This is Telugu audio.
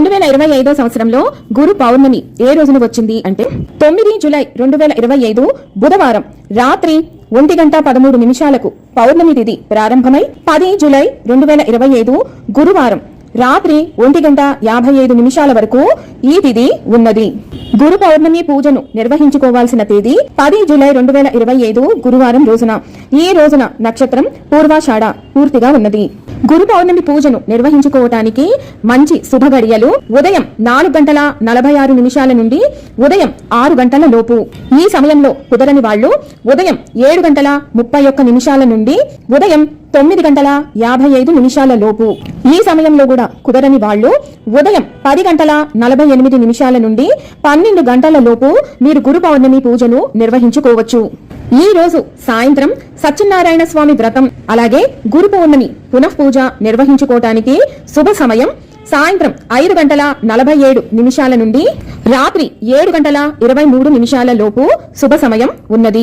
2025 సంవత్సరంలో గురు పౌర్ణమి ఏ రోజున వచ్చింది అంటే 9 జూలై 2025 బుధవారం రాత్రి 1:13 పౌర్ణమి తిథి ప్రారంభమై 10 జూలై 2025 గురువారం రాత్రి 1:55 వరకు ఈ తిథి ఉన్నది. గురు పౌర్ణమి పూజను నిర్వహించుకోవాల్సిన తేదీ 10 జూలై 2025 గురువారం రోజున. ఈ రోజున నక్షత్రం పూర్వాషాఢ పూర్తిగా ఉన్నది. గురు పౌర్ణమి పూజను నిర్వహించుకోవటానికి మంచి శుభ గడియలు ఉదయం 4:46 నుండి ఉదయం 6 లోపు. ఈ సమయంలో కుదరని వాళ్ళు ఉదయం 7:31 నుండి ఉదయం 9:55 లోపు. ఈ సమయంలో కూడా కుదరని వాళ్ళు ఉదయం 10:48 నుండి 12 లోపు మీరు గురు పౌర్ణమి పూజను నిర్వహించుకోవచ్చు. ఈ రోజు సాయంత్రం సత్యనారాయణ స్వామి వ్రతం అలాగే గురు పౌర్ణమి పునః పూజ నిర్వహించుకోవటానికి శుభ సమయం సాయంత్రం 5:47 నుండి రాత్రి 7:23 లోపు శుభ సమయం ఉన్నది.